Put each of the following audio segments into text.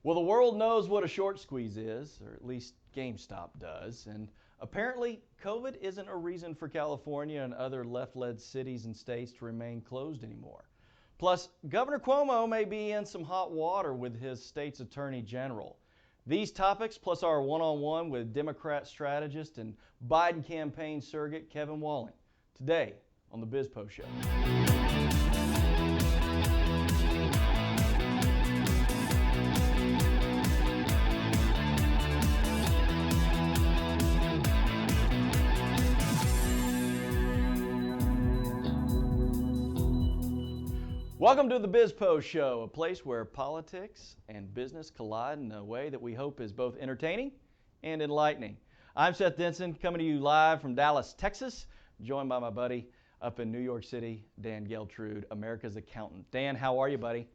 Well, the world knows what a short squeeze is, or at least GameStop does. And apparently, COVID isn't a reason for California and other left-led cities and states to remain closed anymore. Plus, Governor Cuomo may be in some hot water with his state's attorney general. These topics, plus our one-on-one with Democrat strategist and Biden campaign surrogate Kevin Walling, today on the BizPo Show. Welcome to the BizPo Show, a place where politics and business collide in a way that we hope is both entertaining and enlightening. I'm Seth Denson, coming to you live from Dallas, Texas, joined by my buddy up in New York City, Dan Geltrude, America's accountant. Dan, how are you, buddy?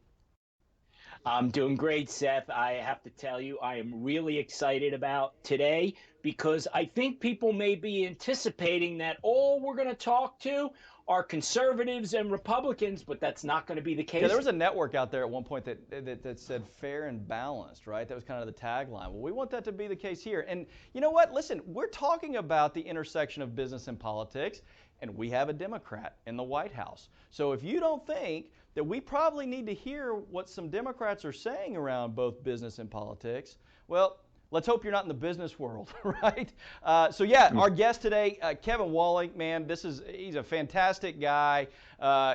I'm doing great, Seth. I have to tell you, I am really excited about today because I think people may be anticipating that all we're going to talk to are conservatives and Republicans, but that's not going to be the case. Yeah, there was a network out there at one point that said fair and balanced, right? That was kind of the tagline. Well, we want that to be the case here. And you know what? Listen, we're talking about the intersection of business and politics, and we have a Democrat in the White House. So if you don't think that we probably need to hear what some Democrats are saying around both business and politics, well, let's hope you're not in the business world, right? Our guest today, Kevin Walling, man, he's a fantastic guy.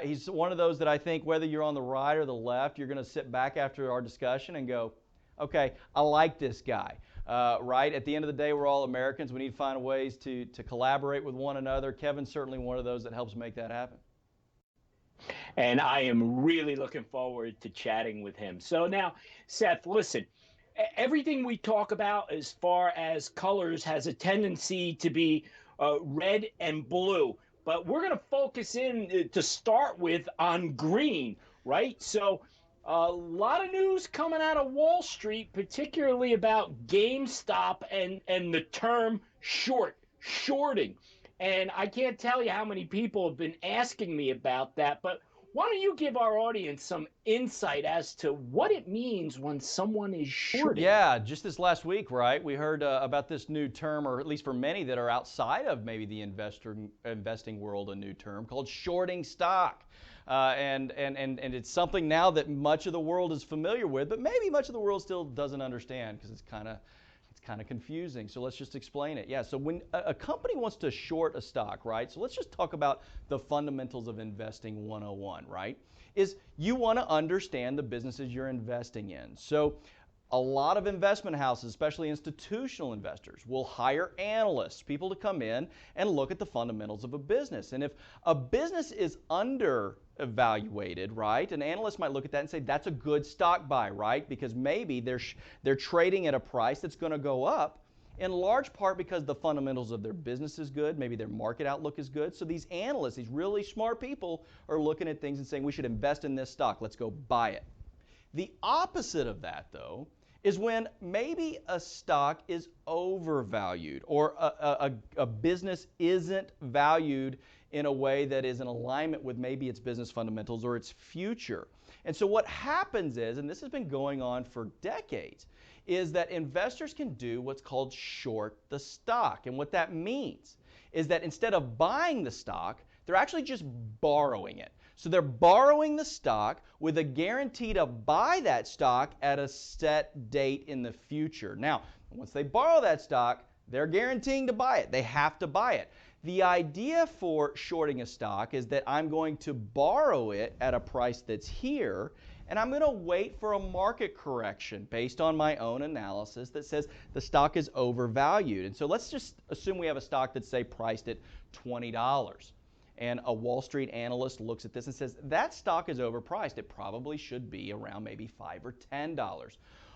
He's one of those that I think whether you're on the right or the left, you're going to sit back after our discussion and go, okay, I like this guy, right? At the end of the day, we're all Americans. We need to find ways to collaborate with one another. Kevin's certainly one of those that helps make that happen. And I am really looking forward to chatting with him. So now, Seth, listen, everything we talk about as far as colors has a tendency to be red and blue. But we're going to focus in to start with on green, right? So a lot of news coming out of Wall Street, particularly about GameStop and the term shorting. And I can't tell you how many people have been asking me about that, but why don't you give our audience some insight as to what it means when someone is shorting? Yeah, just this last week, right, we heard about this new term, or at least for many that are outside of maybe the investing world, a new term called shorting stock. And it's something now that much of the world is familiar with, but maybe much of the world still doesn't understand because it's kind of confusing. So let's just explain it. Yeah, so when a company wants to short a stock, right? So let's just talk about the fundamentals of investing 101, right? Is you want to understand the businesses you're investing in. So a lot of investment houses, especially institutional investors, will hire analysts, people to come in and look at the fundamentals of a business. And if a business is underevaluated, right, an analyst might look at that and say that's a good stock buy, right, because maybe they're trading at a price that's going to go up in large part because the fundamentals of their business is good, maybe their market outlook is good. So these analysts, these really smart people, are looking at things and saying we should invest in this stock, let's go buy it. The opposite of that, though, is when maybe a stock is overvalued or a business isn't valued in a way that is in alignment with maybe its business fundamentals or its future. And so what happens is, and this has been going on for decades, is that investors can do what's called short the stock. And what that means is that instead of buying the stock, they're actually just borrowing it. So they're borrowing the stock with a guarantee to buy that stock at a set date in the future. Now, once they borrow that stock, they're guaranteeing to buy it. They have to buy it. The idea for shorting a stock is that I'm going to borrow it at a price that's here, and I'm going to wait for a market correction based on my own analysis that says the stock is overvalued. And so let's just assume we have a stock that's, say, priced at $20. And a Wall Street analyst looks at this and says, that stock is overpriced. It probably should be around maybe $5 or $10.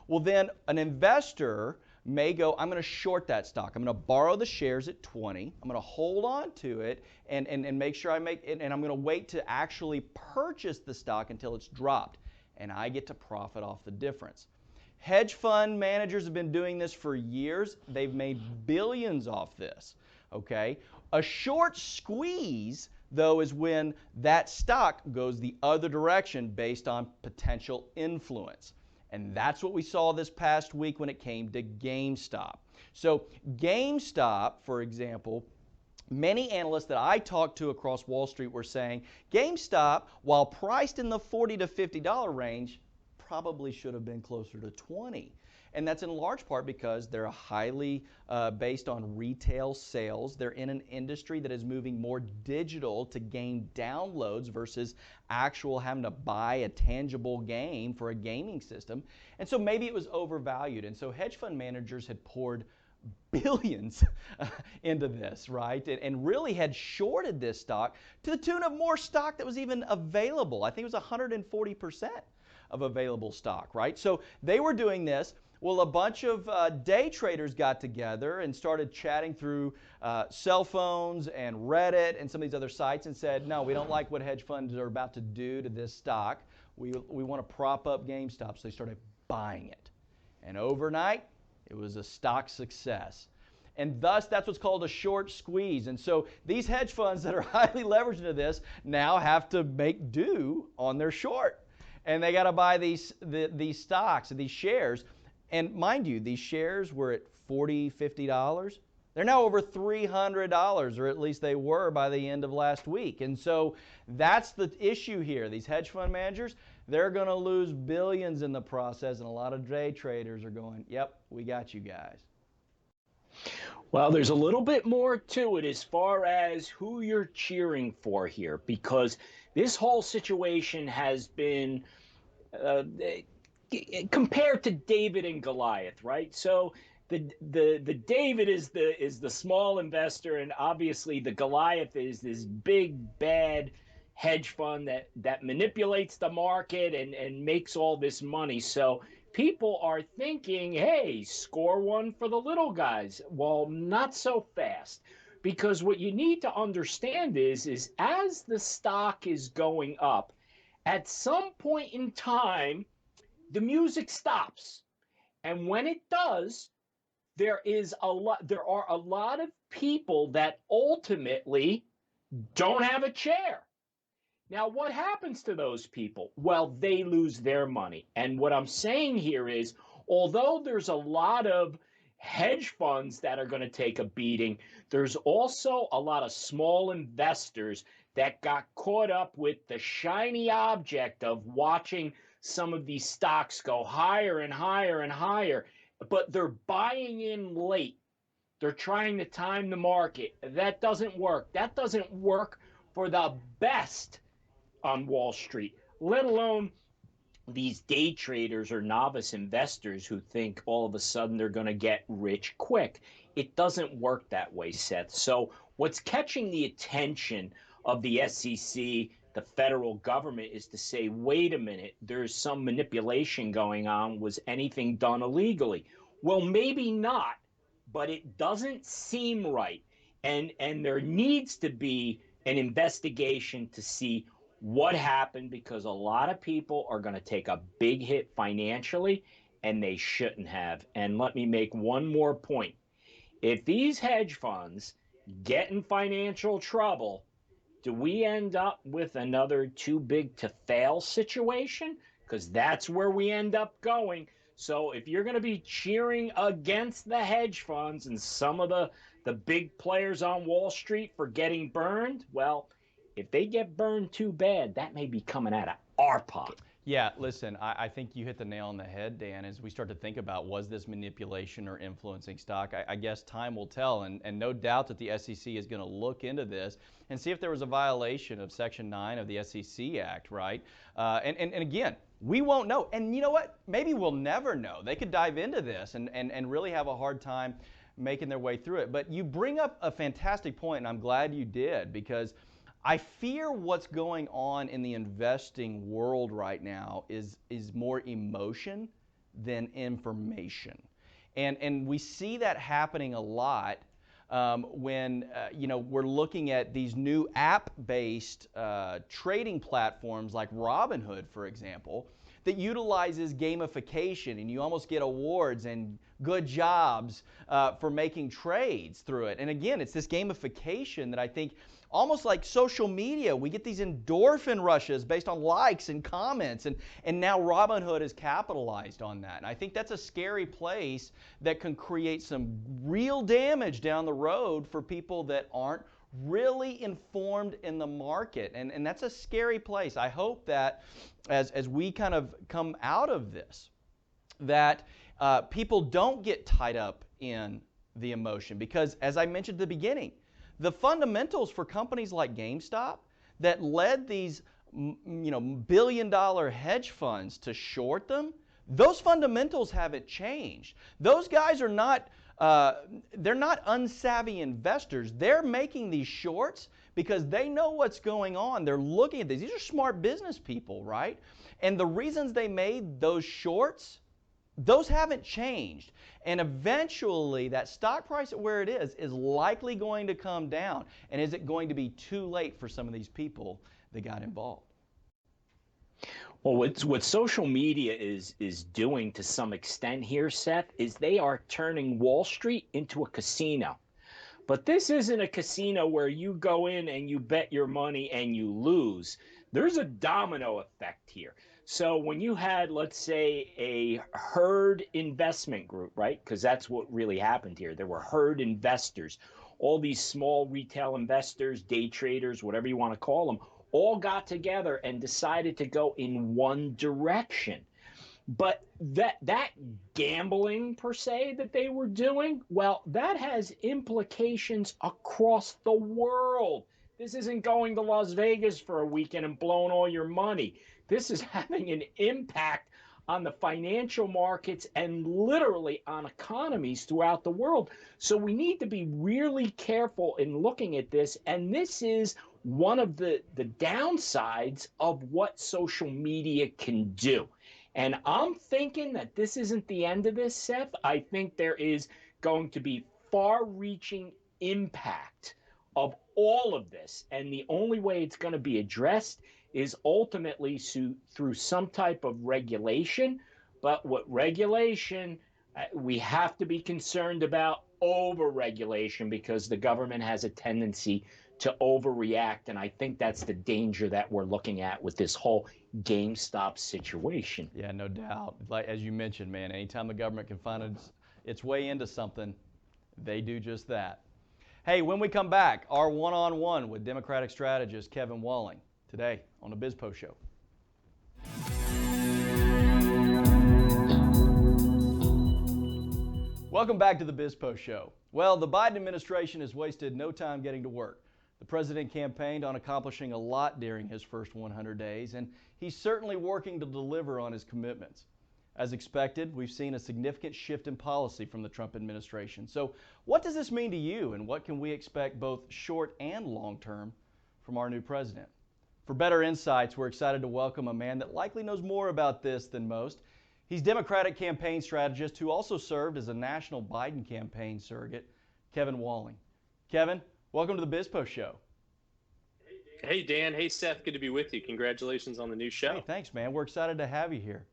Well, then an investor may go, I'm going to short that stock. I'm going to borrow the shares at 20. I'm going to hold on to it and make sure I make it, and I'm going to wait to actually purchase the stock until it's dropped. And I get to profit off the difference. Hedge fund managers have been doing this for years. They've made billions off this. Okay? A short squeeze, though, is when that stock goes the other direction based on potential influence. And that's what we saw this past week when it came to GameStop. So GameStop, for example, many analysts that I talked to across Wall Street were saying GameStop, while priced in the $40 to $50 range, probably should have been closer to 20. And that's in large part because they're highly based on retail sales. They're in an industry that is moving more digital to gain downloads versus actual having to buy a tangible game for a gaming system. And so maybe it was overvalued. And so hedge fund managers had poured billions into this, right? And really had shorted this stock to the tune of more stock that was even available. I think it was 140% of available stock, right? So they were doing this. Well, a bunch of day traders got together and started chatting through cell phones and Reddit and some of these other sites and said, no, we don't like what hedge funds are about to do to this stock. We want to prop up GameStop. So they started buying it. And overnight, it was a stock success. And thus, that's what's called a short squeeze. And so these hedge funds that are highly leveraged into this now have to make do on their short. And they got to buy these stocks and these shares. And mind you, these shares were at $40, $50. They're now over $300, or at least they were by the end of last week. And so that's the issue here. These hedge fund managers, they're going to lose billions in the process, and a lot of day traders are going, yep, we got you guys. Well, there's a little bit more to it as far as who you're cheering for here, because this whole situation has been compared to David and Goliath, right? So the David is the small investor, and obviously the Goliath is this big bad hedge fund that manipulates the market and makes all this money. So people are thinking, hey, score one for the little guys. Well, not so fast, because what you need to understand is as the stock is going up, at some point in time, the music stops. And when it does, there are a lot of people that ultimately don't have a chair. Now, what happens to those people? Well, they lose their money. And what I'm saying here is, although there's a lot of hedge funds that are going to take a beating, there's also a lot of small investors that got caught up with the shiny object of watching some of these stocks go higher and higher and higher, but they're buying in late. They're trying to time the market. That doesn't work. That doesn't work for the best on Wall Street, let alone these day traders or novice investors who think all of a sudden they're going to get rich quick. It doesn't work that way, Seth. So what's catching the attention of the SEC, the federal government, is to say, wait a minute, there's some manipulation going on. Was anything done illegally? Well, maybe not, but it doesn't seem right. And there needs to be an investigation to see what happened, because a lot of people are going to take a big hit financially, and they shouldn't have. And let me make one more point. If these hedge funds get in financial trouble, do we end up with another too big to fail situation? Because that's where we end up going. So if you're going to be cheering against the hedge funds and some of the big players on Wall Street for getting burned, well, if they get burned too bad, that may be coming out of our pocket. Yeah, listen, I think you hit the nail on the head, Dan, as we start to think about, was this manipulation or influencing stock? I guess time will tell, and no doubt that the SEC is going to look into this and see if there was a violation of Section 9 of the SEC Act, right? And again, we won't know. And you know what? Maybe we'll never know. They could dive into this and really have a hard time making their way through it. But you bring up a fantastic point, and I'm glad you did, because I fear what's going on in the investing world right now is more emotion than information. And we see that happening a lot when we're looking at these new app-based trading platforms like Robinhood, for example, that utilizes gamification, and you almost get awards and good jobs for making trades through it. And again, it's this gamification that I think, almost like social media, we get these endorphin rushes based on likes and comments, and now Robinhood has capitalized on that. And I think that's a scary place that can create some real damage down the road for people that aren't really informed in the market. And that's a scary place. I hope that as we kind of come out of this, that people don't get tied up in the emotion. Because as I mentioned at the beginning, the fundamentals for companies like GameStop that led these billion-dollar hedge funds to short them, those fundamentals haven't changed. Those guys are not they're not unsavvy investors. They're making these shorts because they know what's going on. They're looking at these. These are smart business people, right? And the reasons they made those shorts, those haven't changed. And eventually, that stock price at where it is likely going to come down. And is it going to be too late for some of these people that got involved? Well, what social media is doing to some extent here, Seth, is they are turning Wall Street into a casino. But this isn't a casino where you go in and you bet your money and you lose. There's a domino effect here. So when you had, let's say, a herd investment group, right? Because that's what really happened here. There were herd investors. All these small retail investors, day traders, whatever you want to call them, all got together and decided to go in one direction. But that gambling, per se, that they were doing, well, that has implications across the world. This isn't going to Las Vegas for a weekend and blowing all your money. This is having an impact on the financial markets and literally on economies throughout the world. So we need to be really careful in looking at this. And this is one of the downsides of what social media can do. And I'm thinking that this isn't the end of this, Seth. I think there is going to be far-reaching impact of all of this. And the only way it's going to be addressed is ultimately through some type of regulation. But what regulation, we have to be concerned about over-regulation, because the government has a tendency to overreact. And I think that's the danger that we're looking at with this whole GameStop situation. Yeah, no doubt. Like as you mentioned, man, anytime the government can find its way into something, they do just that. Hey, when we come back, our one-on-one with Democratic Strategist Kevin Walling today on the BizPo Show. Welcome back to the BizPo Show. Well, the Biden administration has wasted no time getting to work. The president campaigned on accomplishing a lot during his first 100 days, and he's certainly working to deliver on his commitments. As expected, we've seen a significant shift in policy from the Trump administration. So what does this mean to you, and what can we expect both short and long term from our new president? For better insights, we're excited to welcome a man that likely knows more about this than most. He's Democratic campaign strategist who also served as a national Biden campaign surrogate, Kevin Walling. Kevin, welcome to the BizPo Show. Hey, Dan. Hey, Seth. Good to be with you. Congratulations on the new show. Hey, thanks, man. We're excited to have you here.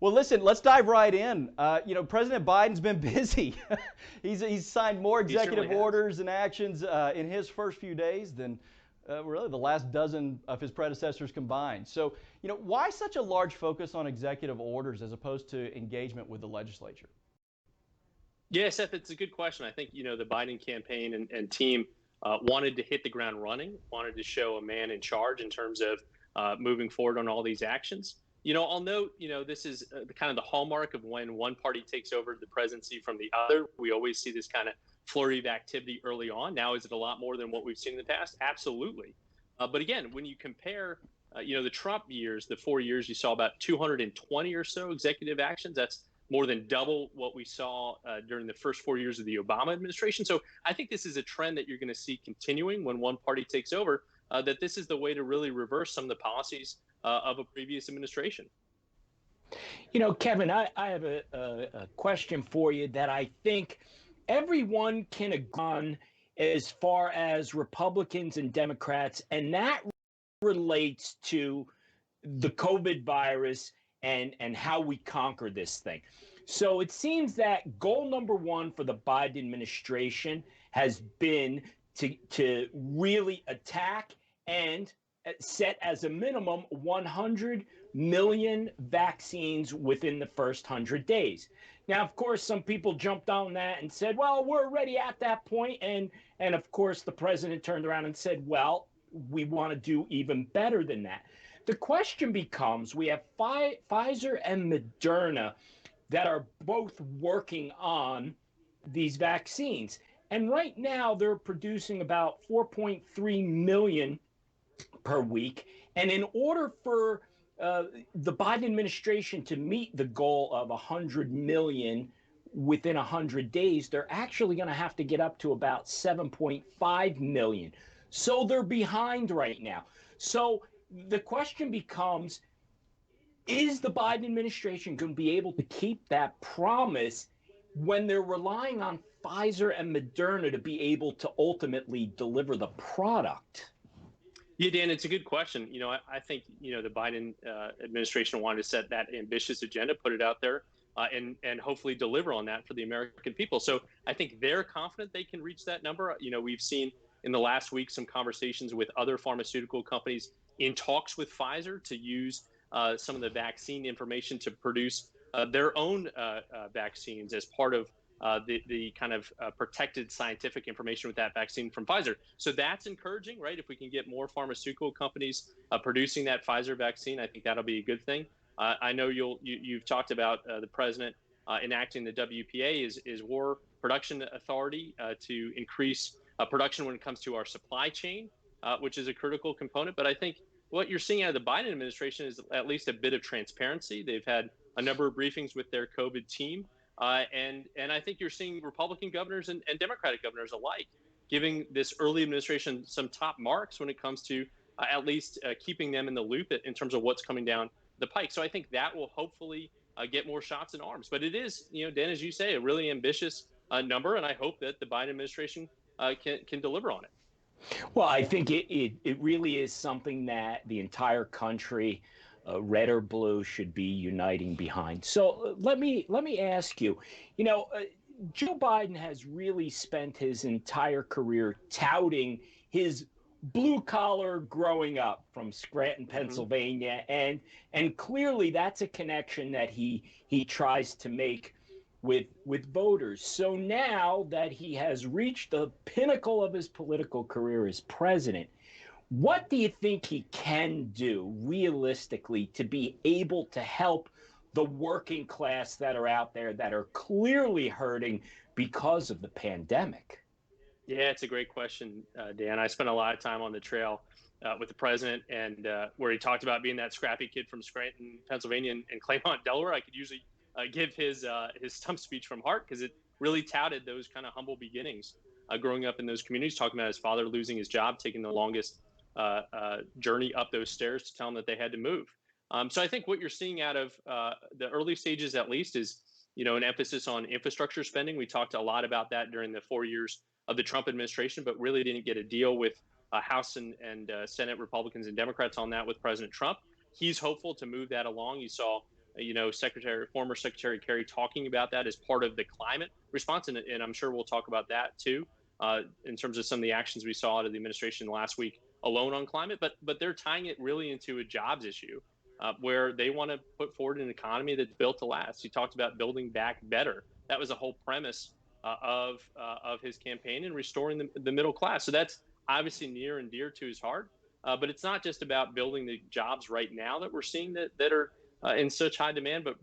Well, listen, let's dive right in. President Biden's been busy. he's signed more executive orders and actions in his first few days than really the last dozen of his predecessors combined. So, why such a large focus on executive orders as opposed to engagement with the legislature? Yeah, Seth, it's a good question. I think, the Biden campaign and team wanted to hit the ground running, wanted to show a man in charge in terms of moving forward on all these actions. I'll note, this is kind of the hallmark of when one party takes over the presidency from the other. We always see this kind of flurry of activity early on. Now, is it a lot more than what we've seen in the past? Absolutely. But again, when you compare, the Trump years, the 4 years, you saw about 220 or so executive actions. That's more than double what we saw during the first 4 years of the Obama administration. So I think this is a trend that you're going to see continuing when one party takes over, that this is the way to really reverse some of the policies of a previous administration. Kevin, I have a question for you that I think everyone can agree on as far as Republicans and Democrats, and that relates to the COVID virus and how we conquer this thing. So it seems that goal number one for the Biden administration has been to really attack and set as a minimum 100 million vaccines within the first 100 days. Now, of course, some people jumped on that and said, well, we're already at that point. And of course, the president turned around and said, well, we want to do even better than that. The question becomes, we have Pfizer and Moderna that are both working on these vaccines. And right now, they're producing about 4.3 million per week. And in order for the Biden administration to meet the goal of 100 million within 100 days, they're actually going to have to get up to about 7.5 million. So they're behind right now. So the question becomes, is the Biden administration going to be able to keep that promise when they're relying on Pfizer and Moderna to be able to ultimately deliver the product? Yeah, Dan, it's a good question. I think, the Biden administration wanted to set that ambitious agenda, put it out there, and hopefully deliver on that for the American people. So I think they're confident they can reach that number. We've seen in the last week some conversations with other pharmaceutical companies in talks with Pfizer to use some of the vaccine information to produce their own vaccines as part of the kind of protected scientific information with that vaccine from Pfizer. So that's encouraging, right? If we can get more pharmaceutical companies producing that Pfizer vaccine, I think that'll be a good thing. I know you've talked about the president enacting the WPA is War Production Authority to increase production when it comes to our supply chain, which is a critical component. But I think what you're seeing out of the Biden administration is at least a bit of transparency. They've had a number of briefings with their COVID team. And I think you're seeing Republican governors and Democratic governors alike giving this early administration some top marks when it comes to at least keeping them in the loop in terms of what's coming down the pike. So I think that will hopefully get more shots in arms. But it is, Dan, as you say, a really ambitious number, and I hope that the Biden administration can deliver on it. Well, I think it really is something that the entire country, red or blue, should be uniting behind. So let me ask you, Joe Biden has really spent his entire career touting his blue collar growing up from Scranton, Pennsylvania, and clearly that's a connection that he tries to make with voters. So now that he has reached the pinnacle of his political career as president, what do you think he can do realistically to be able to help the working class that are out there that are clearly hurting because of the pandemic? Yeah, it's a great question, Dan. I spent a lot of time on the trail with the president, and where he talked about being that scrappy kid from Scranton, Pennsylvania, and Claymont, Delaware. I could usually give his stump speech from heart because it really touted those kind of humble beginnings growing up in those communities, talking about his father losing his job, taking the longest journey up those stairs to tell him that they had to move. So I think what you're seeing out of the early stages, at least, is an emphasis on infrastructure spending. We talked a lot about that during the 4 years of the Trump administration, but really didn't get a deal with House and Senate Republicans and Democrats on that with President Trump. He's hopeful to move that along. You saw, former Secretary Kerry talking about that as part of the climate response, and I'm sure we'll talk about that too, in terms of some of the actions we saw out of the administration last week alone on climate. But they're tying it really into a jobs issue, where they want to put forward an economy that's built to last. He talked about building back better. That was a whole premise of his campaign, and restoring the middle class. So that's obviously near and dear to his heart. But it's not just about building the jobs right now that we're seeing that are in such high demand, but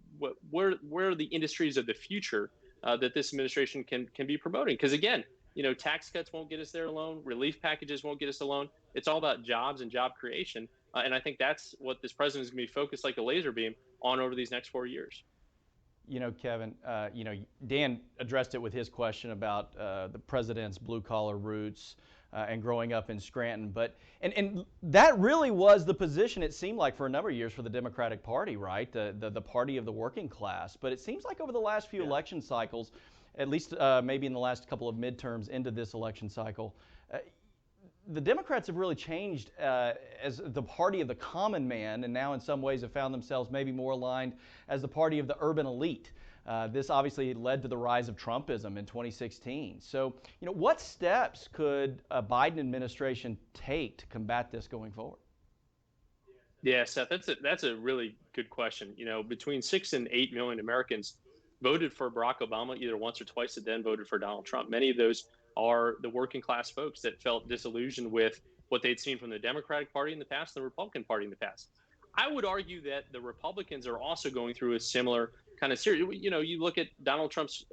where are the industries of the future that this administration can be promoting? Because again, tax cuts won't get us there alone. Relief packages won't get us alone. It's all about jobs and job creation. And I think that's what this president is going to be focused like a laser beam on over these next 4 years. Kevin, Dan addressed it with his question about the president's blue-collar roots and growing up in Scranton. But and that really was the position, it seemed like, for a number of years for the Democratic Party, right? The party of the working class. But it seems like over the last few election cycles, at least maybe in the last couple of midterms into this election cycle, the Democrats have really changed as the party of the common man, and now in some ways have found themselves maybe more aligned as the party of the urban elite. This obviously led to the rise of Trumpism in 2016. So, what steps could a Biden administration take to combat this going forward? Yeah, Seth, that's a really good question. Between 6 and 8 million Americans voted for Barack Obama either once or twice, and then voted for Donald Trump. Many of those are the working class folks that felt disillusioned with what they'd seen from the Democratic Party in the past, and the Republican Party in the past. I would argue that the Republicans are also going through a similar kind of series. You look at Donald Trump's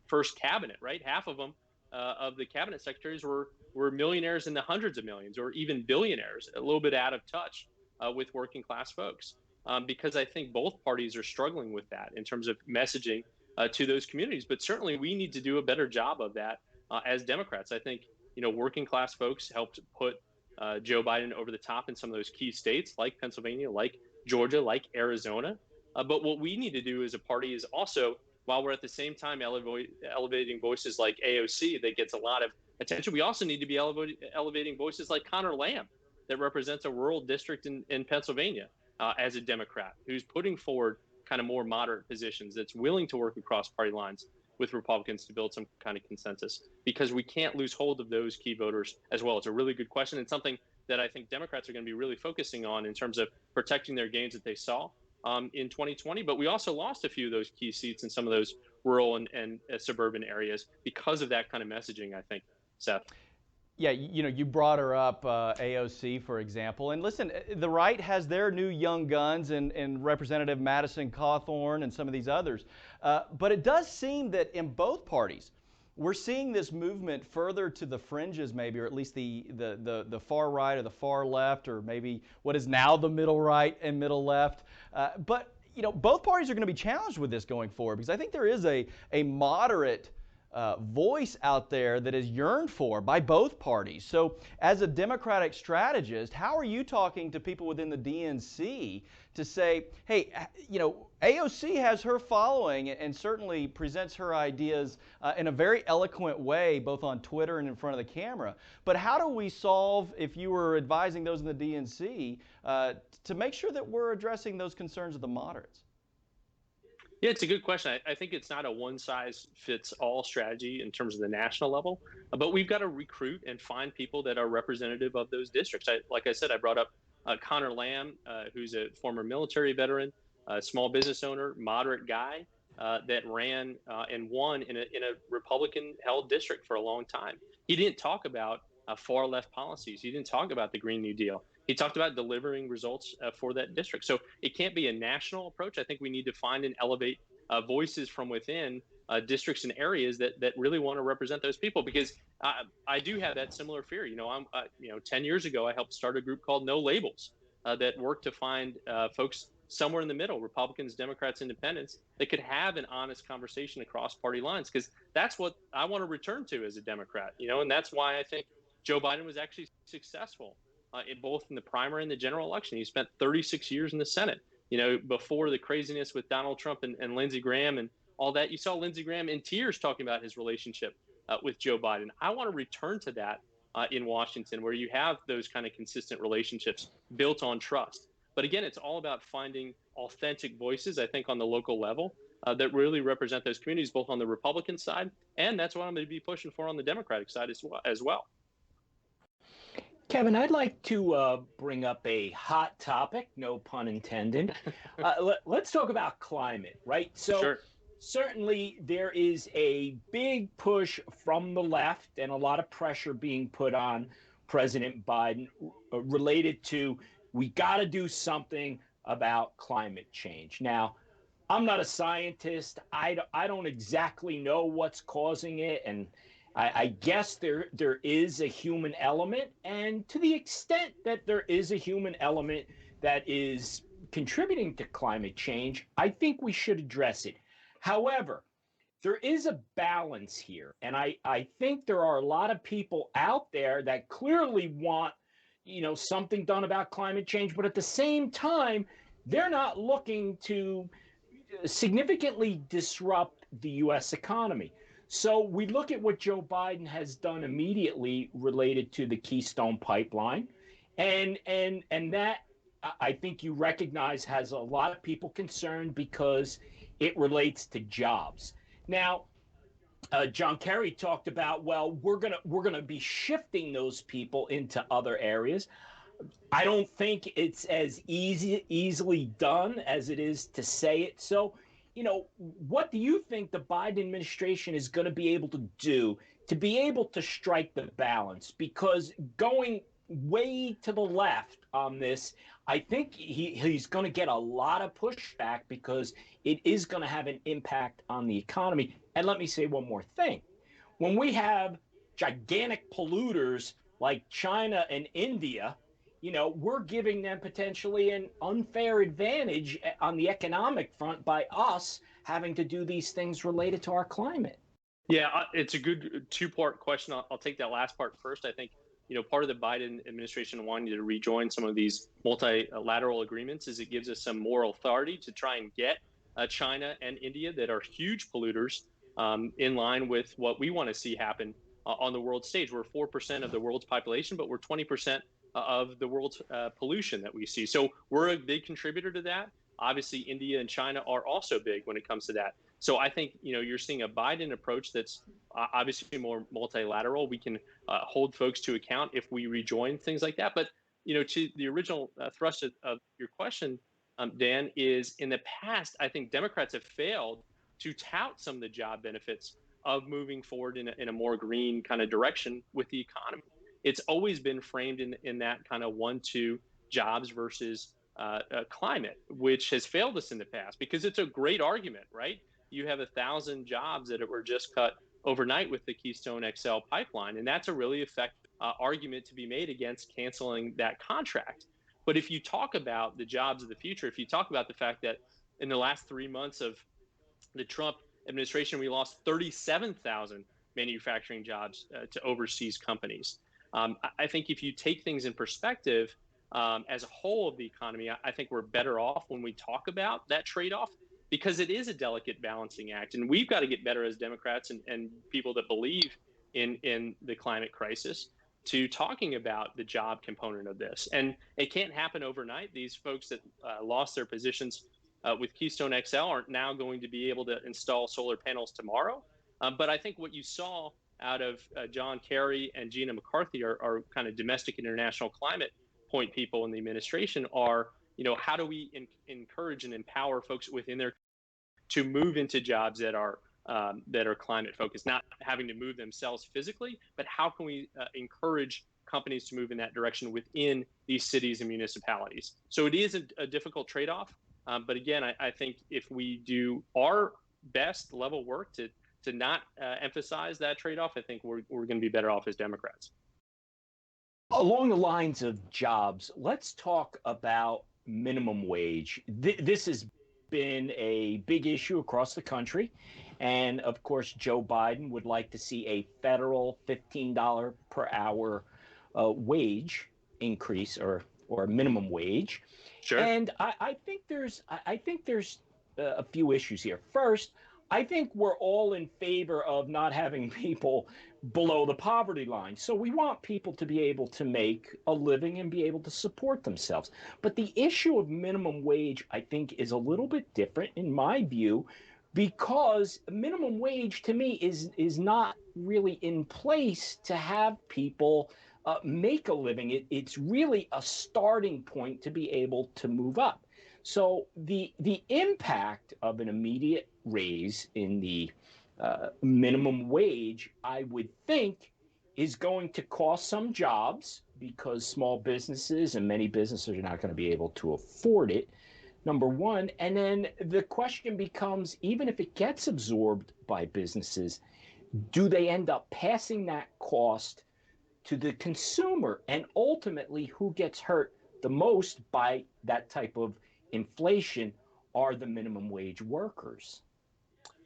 first cabinet, right? Half of them, of the cabinet secretaries, were millionaires in the hundreds of millions, or even billionaires, a little bit out of touch with working class folks. Because I think both parties are struggling with that in terms of messaging to those communities. But certainly we need to do a better job of that as Democrats. I think, working class folks helped put Joe Biden over the top in some of those key states like Pennsylvania, like Georgia, like Arizona. But what we need to do as a party is also, while we're at the same time elevating voices like AOC that gets a lot of attention, we also need to be elevating voices like Connor Lamb, that represents a rural district in Pennsylvania as a Democrat, who's putting forward kind of more moderate positions, that's willing to work across party lines with Republicans to build some kind of consensus, because we can't lose hold of those key voters as well. It's a really good question, and something that I think Democrats are going to be really focusing on in terms of protecting their gains that they saw in 2020. But we also lost a few of those key seats in some of those rural and suburban areas because of that kind of messaging, I think, Seth. Yeah, you brought her up, AOC, for example. And listen, the right has their new young guns in Representative Madison Cawthorn and some of these others. But it does seem that in both parties, we're seeing this movement further to the fringes, maybe, or at least the far right or the far left, or maybe what is now the middle right and middle left. But both parties are going to be challenged with this going forward, because I think there is a moderate voice out there that is yearned for by both parties. So as a Democratic strategist, how are you talking to people within the DNC to say, hey, AOC has her following and certainly presents her ideas in a very eloquent way, both on Twitter and in front of the camera. But how do we solve, if you were advising those in the DNC, to make sure that we're addressing those concerns of the moderates? Yeah, it's a good question. I think it's not a one-size-fits-all strategy in terms of the national level, but we've got to recruit and find people that are representative of those districts. Like I said, I brought up Connor Lamb, who's a former military veteran, a small business owner, moderate guy that ran and won in a Republican-held district for a long time. He didn't talk about far-left policies. He didn't talk about the Green New Deal. He talked about delivering results for that district. So it can't be a national approach. I think we need to find and elevate voices from within districts and areas that really want to represent those people. Because I do have that similar fear. 10 years ago, I helped start a group called No Labels that worked to find folks somewhere in the middle, Republicans, Democrats, Independents, that could have an honest conversation across party lines. Because that's what I want to return to as a Democrat. And that's why I think Joe Biden was actually successful both in the primary and the general election. He spent 36 years in the Senate. Before the craziness with Donald Trump and Lindsey Graham and all that, you saw Lindsey Graham in tears talking about his relationship with Joe Biden. I want to return to that in Washington, where you have those kind of consistent relationships built on trust. But again, it's all about finding authentic voices, I think, on the local level that really represent those communities, both on the Republican side, and that's what I'm going to be pushing for on the Democratic side as well. Kevin, I'd like to bring up a hot topic, no pun intended. Let's talk about climate, right? So Sure. Certainly there is a big push from the left and a lot of pressure being put on President Biden related to, we got to do something about climate change. Now, I'm not a scientist. I don't exactly know what's causing it, and I guess there is a human element, and to the extent that there is a human element that is contributing to climate change, I think we should address it. However, there is a balance here, and I think there are a lot of people out there that clearly want, something done about climate change, but at the same time, they're not looking to significantly disrupt the U.S. economy. So we look at what Joe Biden has done immediately related to the Keystone Pipeline, and that I think you recognize has a lot of people concerned because it relates to jobs. Now, John Kerry talked about, well, we're gonna be shifting those people into other areas. I don't think it's as easily done as it is to say it. So, what do you think the Biden administration is going to be able to do to be able to strike the balance? Because going way to the left on this, I think he's going to get a lot of pushback because it is going to have an impact on the economy. And let me say one more thing. When we have gigantic polluters like China and India, we're giving them potentially an unfair advantage on the economic front by us having to do these things related to our climate. Yeah, it's a good two-part question. I'll take that last part first. I think, part of the Biden administration wanting to rejoin some of these multilateral agreements is it gives us some moral authority to try and get China and India, that are huge polluters, in line with what we want to see happen on the world stage. We're 4% of the world's population, but we're 20% of the world's pollution that we see. So we're a big contributor to that. Obviously, India and China are also big when it comes to that. So I think, you're seeing a Biden approach that's obviously more multilateral. We can hold folks to account if we rejoin things like that. But, to the original thrust of your question, Dan, is in the past, I think Democrats have failed to tout some of the job benefits of moving forward in a more green kind of direction with the economy. It's always been framed in that kind of 1-2 jobs versus climate, which has failed us in the past because it's a great argument, right? You have 1,000 jobs that were just cut overnight with the Keystone XL pipeline, and that's a really effective argument to be made against canceling that contract. But if you talk about the jobs of the future, if you talk about the fact that in the last 3 months of the Trump administration, we lost 37,000 manufacturing jobs to overseas companies. I think if you take things in perspective, as a whole of the economy, I think we're better off when we talk about that trade-off, because it is a delicate balancing act. And we've got to get better as Democrats and people that believe in the climate crisis to talking about the job component of this. And it can't happen overnight. These folks that lost their positions with Keystone XL aren't now going to be able to install solar panels tomorrow. But I think what you saw out of John Kerry and Gina McCarthy are kind of domestic and international climate point people in the administration are, how do we encourage and empower folks within their to move into jobs that are climate focused, not having to move themselves physically, but how can we encourage companies to move in that direction within these cities and municipalities? So it is a difficult trade-off. But again, I think if we do our best level work to not emphasize that trade-off, I think we're going to be better off as Democrats. Along the lines of jobs, let's talk about minimum wage. This has been a big issue across the country. And of course, Joe Biden would like to see a federal $15 per hour wage increase or minimum wage. Sure. And I think there's a few issues here. First, I think we're all in favor of not having people below the poverty line. So we want people to be able to make a living and be able to support themselves. But the issue of minimum wage, I think, is a little bit different in my view, because minimum wage to me is not really in place to have people make a living. It's really a starting point to be able to move up. So the impact of an immediate raise in the minimum wage, I would think, is going to cost some jobs because small businesses and many businesses are not going to be able to afford it, number one. And then the question becomes, even if it gets absorbed by businesses, do they end up passing that cost to the consumer? And ultimately, who gets hurt the most by that type of inflation are the minimum wage workers.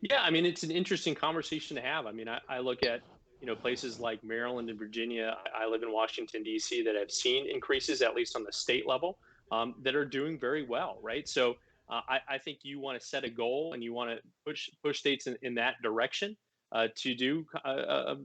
Yeah, I mean, it's an interesting conversation to have. I mean, I look at, places like Maryland and Virginia. I live in Washington, D.C., that have seen increases, at least on the state level, that are doing very well, right? So I think you want to set a goal and you want to push states in that direction. to do a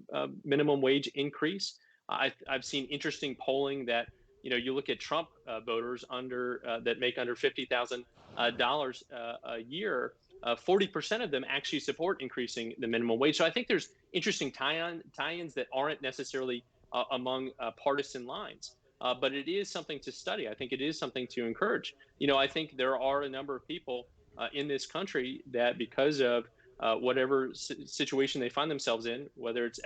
minimum wage increase. I've seen interesting polling that you look at Trump voters under that make under $50,000 a year. 40% of them actually support increasing the minimum wage. So I think there's interesting tie-ins that aren't necessarily among partisan lines. But it is something to study. I think it is something to encourage. I think there are a number of people in this country that, because of whatever situation they find themselves in, whether it's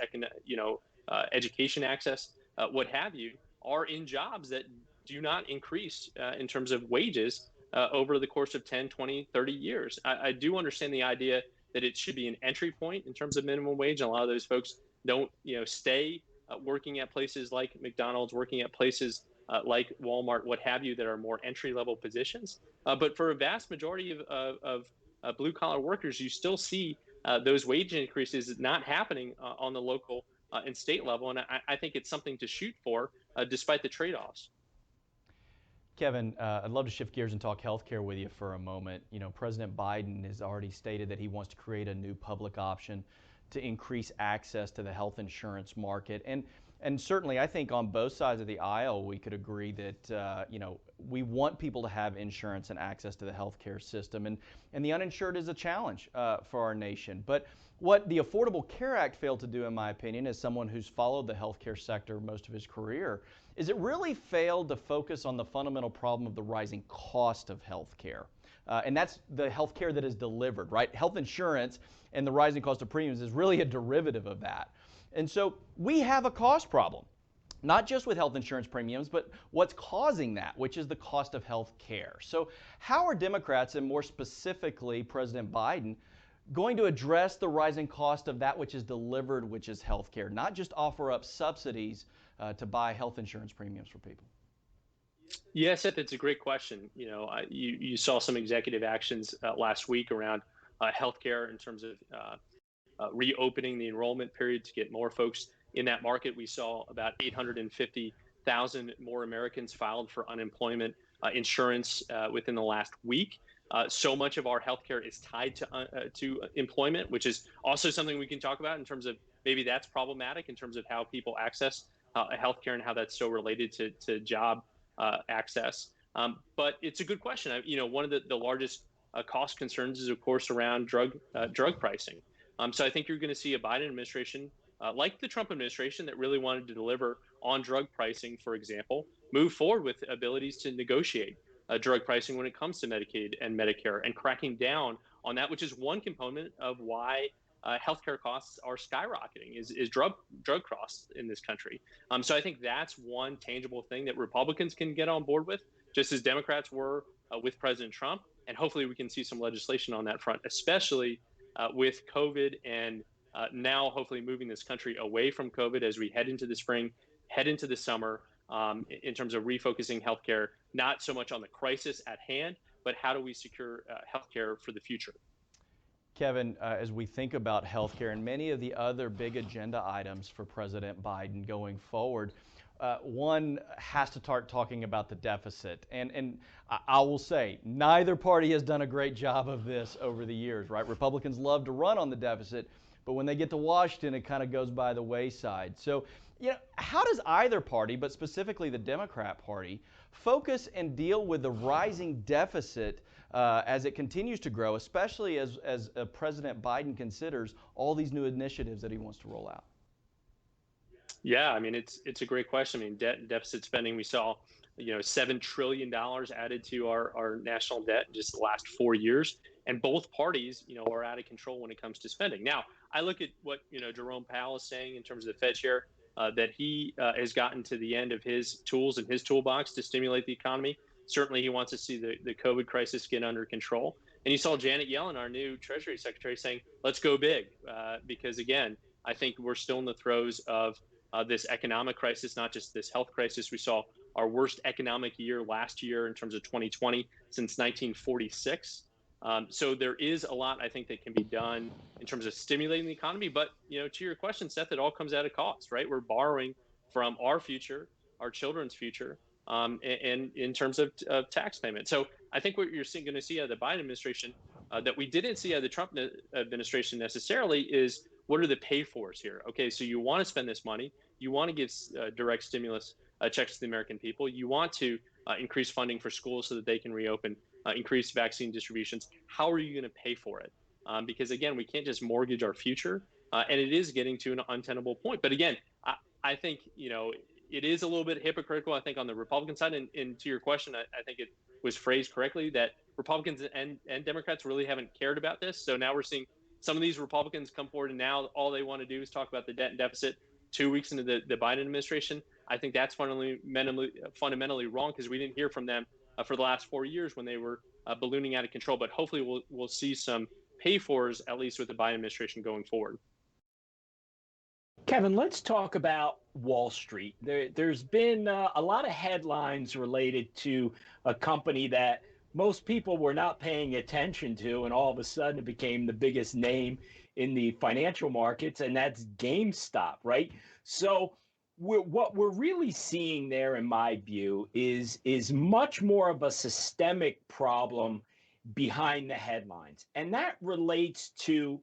education access, what have you, are in jobs that do not increase in terms of wages over the course of 10, 20, 30 years. I do understand the idea that it should be an entry point in terms of minimum wage. And a lot of those folks don't, stay working at places like McDonald's, working at places like Walmart, what have you, that are more entry level positions. But for a vast majority of blue collar workers, you still see those wage increases not happening on the local and state level. And I think it's something to shoot for despite the trade offs. Kevin, I'd love to shift gears and talk healthcare with you for a moment. President Biden has already stated that he wants to create a new public option to increase access to the health insurance market. And certainly, I think on both sides of the aisle, we could agree that we want people to have insurance and access to the healthcare system. And the uninsured is a challenge for our nation. But what the Affordable Care Act failed to do, in my opinion, as someone who's followed the healthcare sector most of his career, is it really failed to focus on the fundamental problem of the rising cost of healthcare. And that's the healthcare that is delivered, right? Health insurance and the rising cost of premiums is really a derivative of that. And so we have a cost problem, not just with health insurance premiums, but what's causing that, which is the cost of health care. So how are Democrats, and more specifically President Biden, going to address the rising cost of that which is delivered, which is health care, not just offer up subsidies to buy health insurance premiums for people? Yes, Seth, it's a great question. You saw some executive actions last week around healthcare in terms of reopening the enrollment period to get more folks in that market. We saw about 850,000 more Americans filed for unemployment insurance within the last week. So much of our healthcare is tied to employment, which is also something we can talk about in terms of maybe that's problematic in terms of how people access healthcare and how that's so related to job access. But it's a good question. One of the largest cost concerns is, of course, around drug pricing. So I think you're going to see a Biden administration, like the Trump administration, that really wanted to deliver on drug pricing, for example, move forward with abilities to negotiate drug pricing when it comes to Medicaid and Medicare, and cracking down on that, which is one component of why healthcare costs are skyrocketing, is drug costs in this country. So I think that's one tangible thing that Republicans can get on board with, just as Democrats were with President Trump. And hopefully we can see some legislation on that front, especially with COVID, and now hopefully moving this country away from COVID as we head into the spring, head into the summer, in terms of refocusing healthcare, not so much on the crisis at hand, but how do we secure healthcare for the future. Kevin, as we think about healthcare and many of the other big agenda items for President Biden going forward, one has to start talking about the deficit. And I will say, neither party has done a great job of this over the years, right? Republicans love to run on the deficit, but when they get to Washington, it kind of goes by the wayside. So, how does either party, but specifically the Democrat Party, focus and deal with the rising deficit as it continues to grow, especially as President Biden considers all these new initiatives that he wants to roll out? Yeah, I mean, it's a great question. I mean, deficit spending, we saw, $7 trillion added to our national debt in just the last 4 years. And both parties, are out of control when it comes to spending. Now, I look at what, Jerome Powell is saying in terms of the Fed chair, that he has gotten to the end of his tools in his toolbox to stimulate the economy. Certainly, he wants to see the COVID crisis get under control. And you saw Janet Yellen, our new Treasury Secretary, saying, let's go big. Because, again, I think we're still in the throes of this economic crisis, not just this health crisis. We saw our worst economic year last year in terms of 2020 since 1946. So there is a lot, I think, that can be done in terms of stimulating the economy. But, to your question, Seth, it all comes at a cost, right? We're borrowing from our future, our children's future, and in terms of tax payment. So I think what you're going to see out of the Biden administration that we didn't see out of the Trump administration necessarily is what are the pay-fors here? Okay, so you want to spend this money, you want to give direct stimulus checks to the American people, you want to increase funding for schools so that they can reopen, increase vaccine distributions. How are you going to pay for it? Because again, we can't just mortgage our future, and it is getting to an untenable point. But again, I think it is a little bit hypocritical. I think on the Republican side, and to your question, I think it was phrased correctly that Republicans and Democrats really haven't cared about this. So now we're seeing some of these Republicans come forward, and now all they want to do is talk about the debt and deficit 2 weeks into the Biden administration. I think that's fundamentally wrong, because we didn't hear from them for the last 4 years when they were ballooning out of control. But hopefully we'll see some pay-fors, at least with the Biden administration going forward. Kevin, let's talk about Wall Street. There's been a lot of headlines related to a company that most people were not paying attention to, and all of a sudden it became the biggest name in the financial markets, and that's GameStop, right? So what we're really seeing there, in my view, is much more of a systemic problem behind the headlines, and that relates to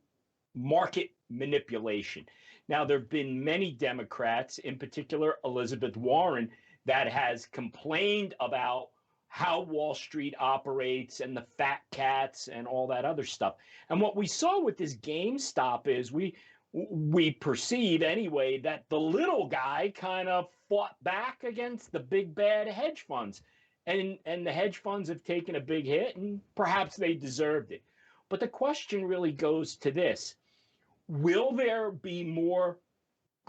market manipulation. Now, there have been many Democrats, in particular Elizabeth Warren, that has complained about how Wall Street operates and the fat cats and all that other stuff. And what we saw with this GameStop is we perceive anyway that the little guy kind of fought back against the big bad hedge funds. And the hedge funds have taken a big hit, and perhaps they deserved it. But the question really goes to this. Will there be more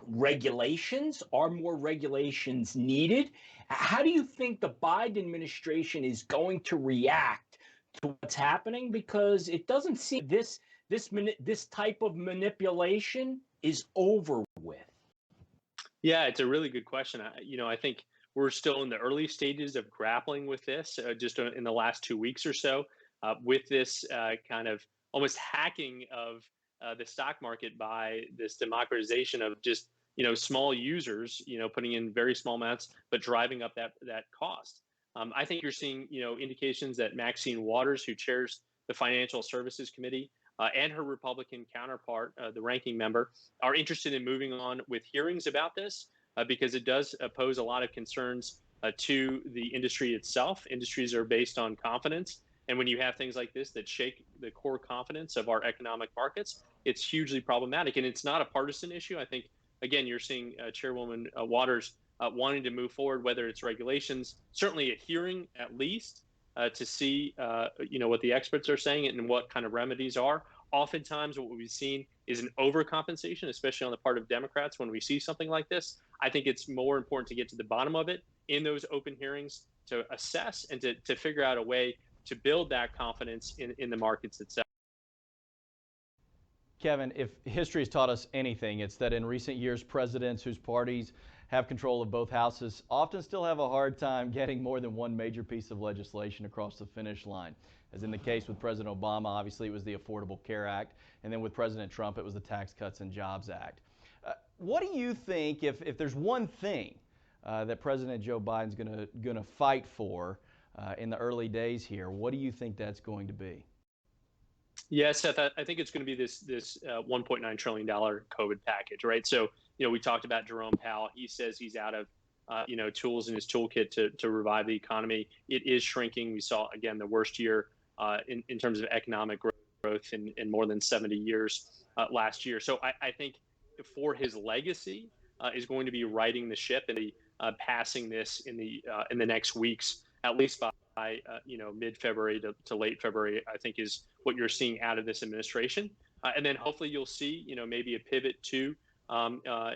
regulations? Are more regulations needed? How do you think the Biden administration is going to react to what's happening? Because it doesn't seem this type of manipulation is over with. Yeah, it's a really good question. I think we're still in the early stages of grappling with this, just in the last 2 weeks or so, with this kind of almost hacking of the stock market by this democratization of just small users, putting in very small amounts, but driving up that cost. I think you're seeing indications that Maxine Waters, who chairs the Financial Services Committee, and her Republican counterpart, the ranking member, are interested in moving on with hearings about this, because it does pose a lot of concerns to the industry itself. Industries are based on confidence. And when you have things like this that shake the core confidence of our economic markets, it's hugely problematic. And it's not a partisan issue. I think, again, you're seeing Chairwoman Waters wanting to move forward, whether it's regulations, certainly a hearing at least, to see what the experts are saying and what kind of remedies are. Oftentimes what we've seen is an overcompensation, especially on the part of Democrats when we see something like this. I think it's more important to get to the bottom of it in those open hearings, to assess and to figure out a way to build that confidence in the markets itself. Kevin, if history has taught us anything, it's that in recent years, presidents whose parties have control of both houses often still have a hard time getting more than one major piece of legislation across the finish line. As in the case with President Obama, obviously it was the Affordable Care Act, and then with President Trump, it was the Tax Cuts and Jobs Act. What do you think, if there's one thing that President Joe Biden's going to fight for in the early days here, what do you think that's going to be? Yeah, Seth, I think it's going to be this $1.9 trillion COVID package, right? So, we talked about Jerome Powell. He says he's out of, tools in his toolkit to revive the economy. It is shrinking. We saw, again, the worst year in terms of economic growth in more than 70 years last year. So I think for his legacy is going to be righting the ship and passing this in the next weeks, at least by mid-February to late February, I think is what you're seeing out of this administration. And then hopefully you'll see, maybe a pivot to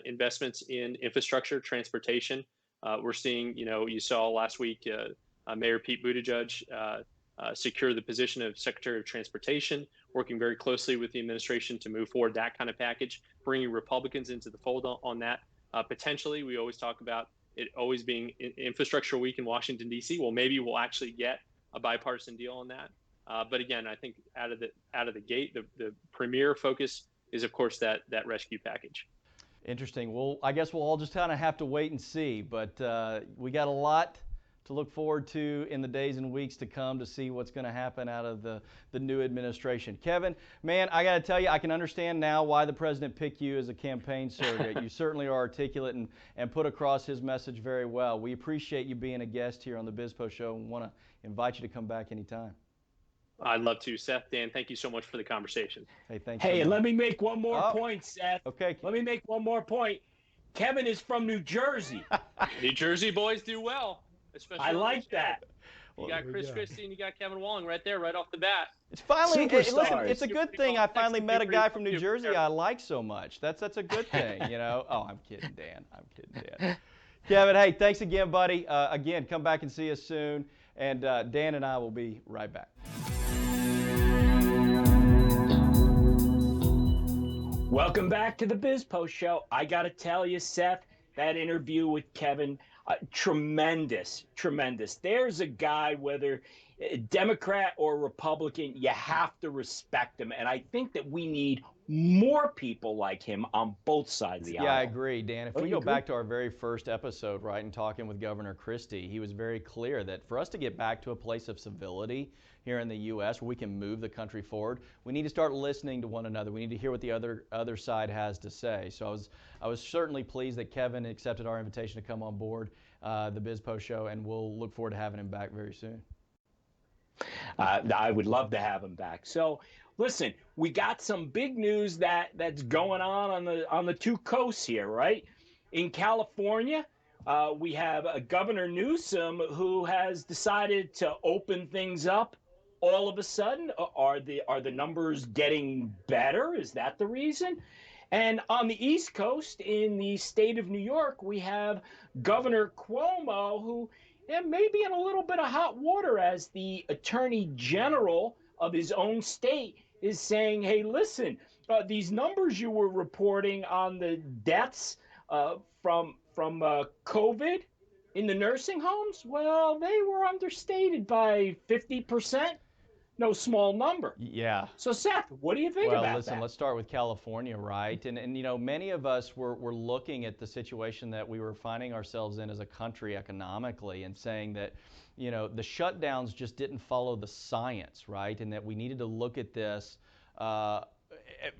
investments in infrastructure, transportation. We're seeing, you saw last week, Mayor Pete Buttigieg secure the position of Secretary of Transportation, working very closely with the administration to move forward that kind of package, bringing Republicans into the fold on that. Potentially, we always talk about it always being infrastructure week in Washington, D.C. Well, maybe we'll actually get a bipartisan deal on that. But again, I think out of the gate, the premier focus is, of course, that rescue package. Interesting. Well, I guess we'll all just kind of have to wait and see. But we got a lot to look forward to in the days and weeks to come to see what's going to happen out of the new administration. Kevin, man, I got to tell you, I can understand now why the president picked you as a campaign surrogate. You certainly are articulate and put across his message very well. We appreciate you being a guest here on the BizPo Show and want to invite you to come back anytime. I'd love to. Seth, Dan, thank you so much for the conversation. Hey, thanks. Hey, let me make one more Oh, point, Seth. okay. Let me make one more point. Kevin is from New Jersey. New Jersey boys do well. Especially I like that. You got Chris Christie and you got Kevin Walling right there, right off the bat. It's finally, hey, listen, Superstars. it's a good thing I finally met a guy from New Jersey I like so much. That's a good thing, you know. Oh, I'm kidding, Dan. I'm kidding, Dan. Kevin, hey, thanks again, buddy. Again, come back and see us soon. And Dan and I will be right back. Welcome back to the BizPo Show. I got to tell you, Seth, that interview with Kevin, tremendous. There's a guy, whether Democrat or Republican, you have to respect him. And I think that we need more people like him on both sides of the aisle. Yeah, I agree, Dan. If we go back to our very first episode, right, and talking with Governor Christie, he was very clear that for us to get back to a place of civility here in the U.S. where we can move the country forward, we need to start listening to one another. We need to hear what the other side has to say. So I was certainly pleased that Kevin accepted our invitation to come on board the BizPo Show, and we'll look forward to having him back very soon. I would love to have him back. So, listen, we got some big news that's going on the two coasts here, right? In California, we have Governor Newsom who has decided to open things up. All of a sudden, are the numbers getting better? Is that the reason? And on the East Coast, in the state of New York, we have Governor Cuomo, who may be in a little bit of hot water as the Attorney General of his own state is saying, hey, listen, these numbers you were reporting on the deaths from COVID in the nursing homes, well, they were understated by 50%. No small number. Yeah. So, Seth, what do you think about that? Well, listen, let's start with California, right? And you know, many of us were looking at the situation that we were finding ourselves in as a country economically and saying that, you know, the shutdowns just didn't follow the science, right? And that we needed to look at this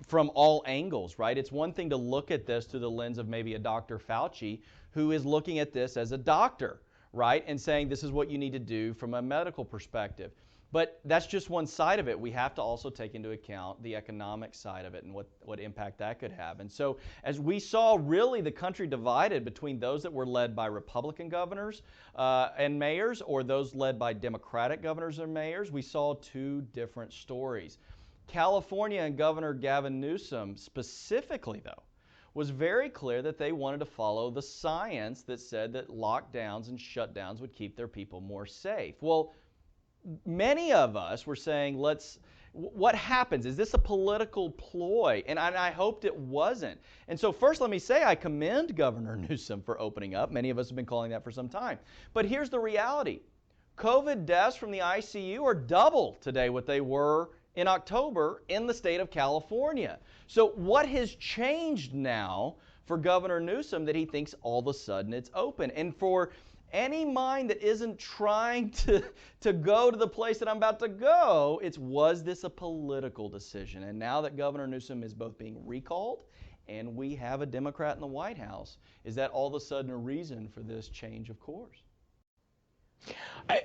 from all angles, right? It's one thing to look at this through the lens of maybe a Dr. Fauci who is looking at this as a doctor, right? And saying this is what you need to do from a medical perspective. But that's just one side of it. We have to also take into account the economic side of it and what impact that could have. And so as we saw really the country divided between those that were led by Republican governors and mayors or those led by Democratic governors and mayors, we saw two different stories. California and Governor Gavin Newsom specifically, though, was very clear that they wanted to follow the science that said that lockdowns and shutdowns would keep their people more safe. Well, many of us were saying, what happens? Is this a political ploy? And I hoped it wasn't. And so first let me say I commend Governor Newsom for opening up. Many of us have been calling that for some time. But here's the reality. COVID deaths from the ICU are double today what they were in October in the state of California. So what has changed now for Governor Newsom that he thinks all of a sudden it's open? And for any mind that isn't trying to go to the place that I'm about to go, was this a political decision? And now that Governor Newsom is both being recalled and we have a Democrat in the White House, is that all of a sudden a reason for this change of course?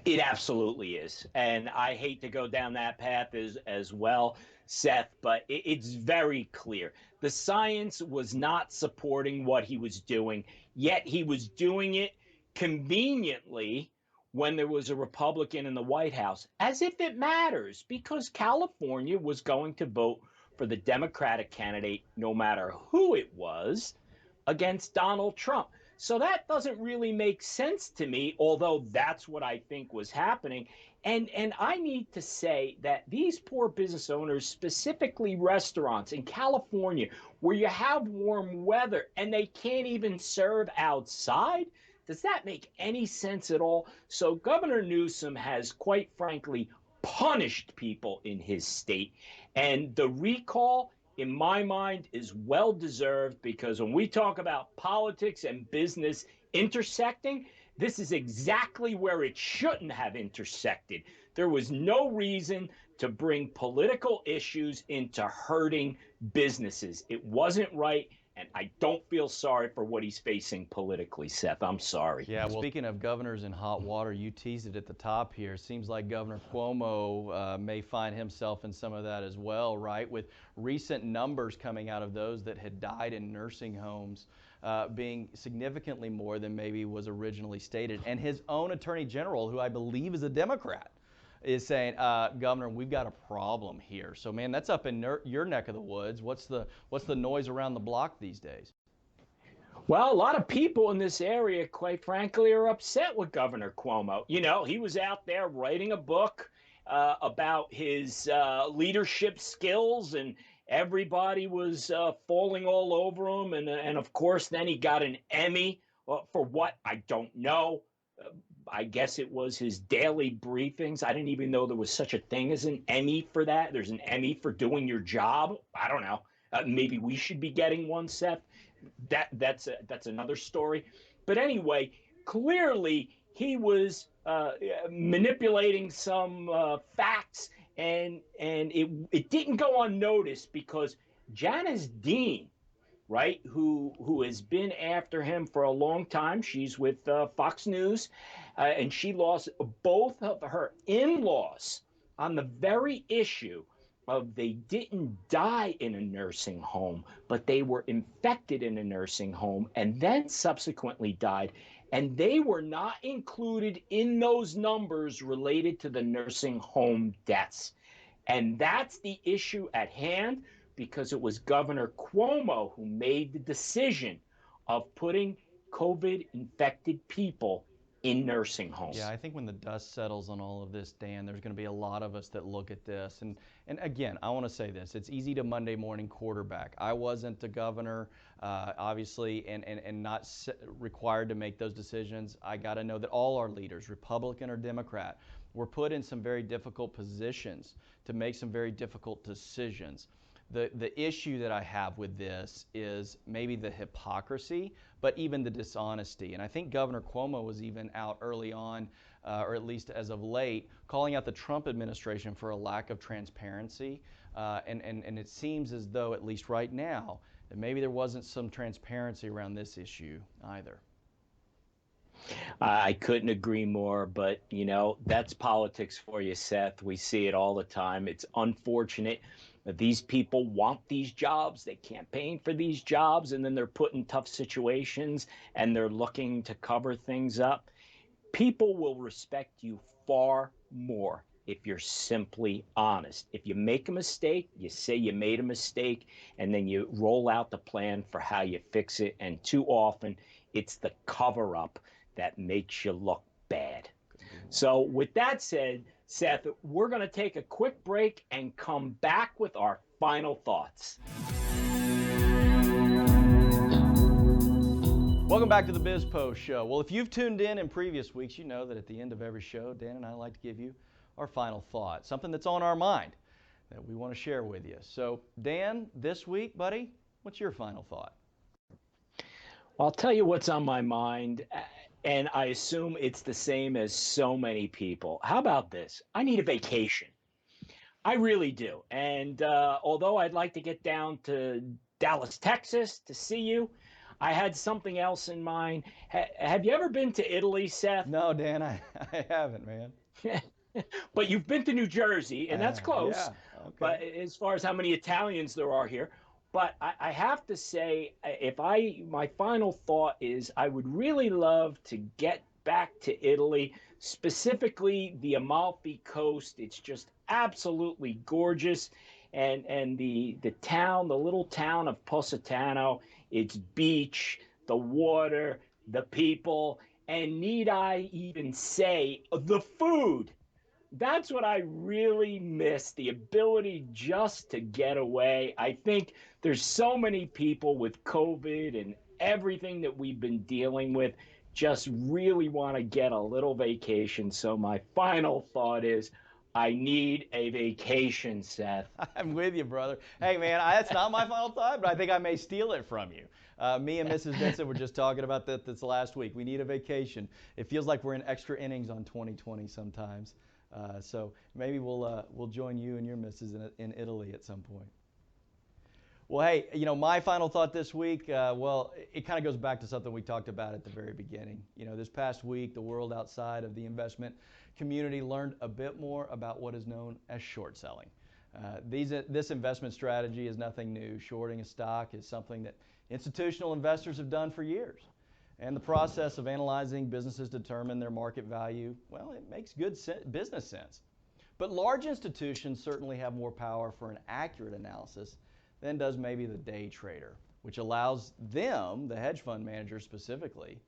It absolutely is. And I hate to go down that path as well, Seth, but it's very clear. The science was not supporting what he was doing, yet he was doing it conveniently when there was a Republican in the White House, as if it matters, because California was going to vote for the Democratic candidate, no matter who it was, against Donald Trump. So that doesn't really make sense to me, although that's what I think was happening. And I need to say that these poor business owners, specifically restaurants in California, where you have warm weather and they can't even serve outside, does that make any sense at all? So Governor Newsom has, quite frankly, punished people in his state. And the recall, in my mind, is well-deserved, because when we talk about politics and business intersecting, This is exactly where it shouldn't have intersected. There was no reason to bring political issues into hurting businesses. It wasn't right, and I don't feel sorry for what he's facing politically, Seth. I'm sorry. Yeah, well, speaking of governors in hot water, you teased it at the top here. Seems like Governor Cuomo may find himself in some of that as well, right? With recent numbers coming out of those that had died in nursing homes being significantly more than maybe was originally stated. And his own attorney general, who I believe is a Democrat, is saying, Governor, we've got a problem here. So, man, that's up in your neck of the woods. What's the noise around the block these days? Well, a lot of people in this area, quite frankly, are upset with Governor Cuomo. You know, he was out there writing a book about his leadership skills, and everybody was falling all over him. And of course, then he got an Emmy for what? I don't know. I guess it was his daily briefings. I didn't even know there was such a thing as an Emmy for that. There's an Emmy for doing your job. I don't know. Maybe we should be getting one, Seth. That's another story. But anyway, clearly he was manipulating some facts, and it didn't go unnoticed because Janice Dean, right, who has been after him for a long time. She's with Fox News, and she lost both of her in-laws on the very issue of they didn't die in a nursing home, but they were infected in a nursing home and then subsequently died. And they were not included in those numbers related to the nursing home deaths. And that's the issue at hand, because it was Governor Cuomo who made the decision of putting COVID-infected people in nursing homes. Yeah, I think when the dust settles on all of this, Dan, there's going to be a lot of us that look at this. And again, I want to say this. It's easy to Monday morning quarterback. I wasn't the governor, obviously, and not required to make those decisions. I got to know that all our leaders, Republican or Democrat, were put in some very difficult positions to make some very difficult decisions. The issue that I have with this is maybe the hypocrisy, but even the dishonesty. And I think Governor Cuomo was even out early on, or at least as of late, calling out the Trump administration for a lack of transparency. And it seems as though, at least right now, that maybe there wasn't some transparency around this issue either. I couldn't agree more, but you know, that's politics for you, Seth. We see it all the time. It's unfortunate that these people want these jobs, they campaign for these jobs, and then they're put in tough situations and they're looking to cover things up. People will respect you far more if you're simply honest. If you make a mistake, you say you made a mistake, and then you roll out the plan for how you fix it. And too often, it's the cover-up that makes you look bad. So with that said, Seth, we're going to take a quick break and come back with our final thoughts. Welcome back to the BizPo Show. Well, if you've tuned in previous weeks, you know that at the end of every show, Dan and I like to give you our final thought, something that's on our mind that we want to share with you. So, Dan, this week, buddy, what's your final thought? I'll tell you what's on my mind, and I assume it's the same as so many people. How about this? I need a vacation. I really do. And although I'd like to get down to Dallas, Texas to see you, I had something else in mind. Have you ever been to Italy, Seth? No, Dan, I haven't, man. But you've been to New Jersey, and that's close. Yeah, okay. But as far as how many Italians there are here. But I have to say, my final thought is I would really love to get back to Italy, specifically the Amalfi Coast. It's just absolutely gorgeous. And the town, the little town of Positano, its beach, the water, the people, and need I even say, the food. That's what I really miss, the ability just to get away. I think there's so many people with COVID and everything that we've been dealing with just really want to get a little vacation. So my final thought is I need a vacation, Seth. I'm with you, brother. Hey, man, that's not my final thought, but I think I may steal it from you. Me and Mrs. Denson were just talking about that this last week. We need a vacation. It feels like we're in extra innings on 2020 sometimes. So maybe we'll join you and your missus in Italy at some point. Well, hey, my final thought this week, it kind of goes back to something we talked about at the very beginning. This past week, the world outside of the investment community learned a bit more about what is known as short selling. This investment strategy is nothing new. Shorting a stock is something that institutional investors have done for years. And the process of analyzing businesses to determine their market value, well, it makes good business sense. But large institutions certainly have more power for an accurate analysis than does maybe the day trader, which allows them, the hedge fund manager specifically,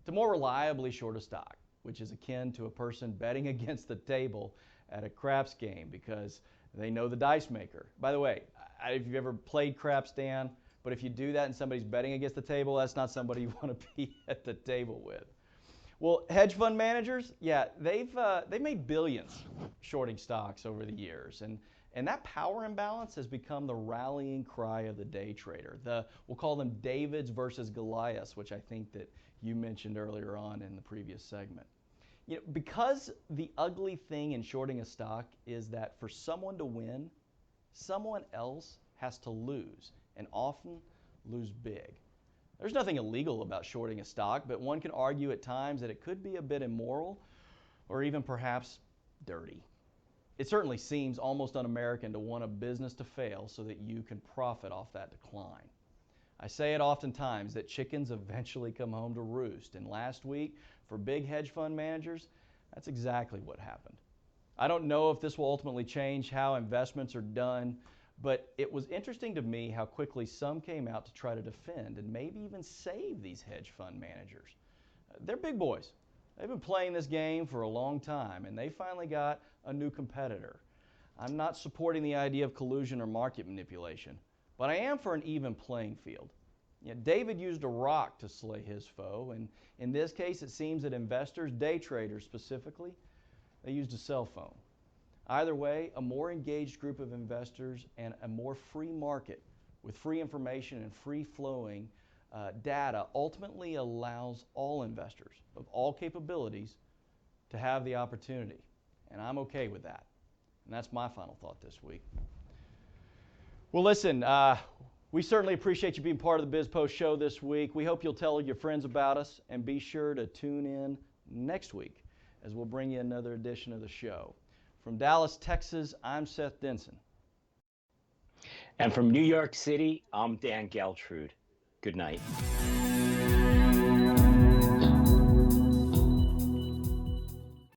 to more reliably short a stock, which is akin to a person betting against the table at a craps game because they know the dice maker. By the way, if you've ever played craps, Dan, but if you do that and somebody's betting against the table, that's not somebody you want to be at the table with. Well, hedge fund managers, yeah, they've made billions shorting stocks over the years, and that power imbalance has become the rallying cry of the day trader. We'll call them Davids versus Goliaths, which I think that you mentioned earlier on in the previous segment. Because the ugly thing in shorting a stock is that for someone to win, someone else has to lose, and often lose big. There's nothing illegal about shorting a stock, but one can argue at times that it could be a bit immoral or even perhaps dirty. It certainly seems almost un-American to want a business to fail so that you can profit off that decline. I say it oftentimes that chickens eventually come home to roost, and last week, for big hedge fund managers, that's exactly what happened. I don't know if this will ultimately change how investments are done, but it was interesting to me how quickly some came out to try to defend and maybe even save these hedge fund managers. They're big boys. They've been playing this game for a long time, and they finally got a new competitor. I'm not supporting the idea of collusion or market manipulation, but I am for an even playing field. David used a rock to slay his foe, and in this case, it seems that investors, day traders specifically, they used a cell phone. Either way, a more engaged group of investors and a more free market with free information and free-flowing data ultimately allows all investors of all capabilities to have the opportunity. And I'm okay with that. And that's my final thought this week. Well, listen, we certainly appreciate you being part of the BizPo show this week. We hope you'll tell your friends about us, and be sure to tune in next week as we'll bring you another edition of the show. From Dallas, Texas, I'm Seth Denson. And from New York City, I'm Dan Geltrude. Good night.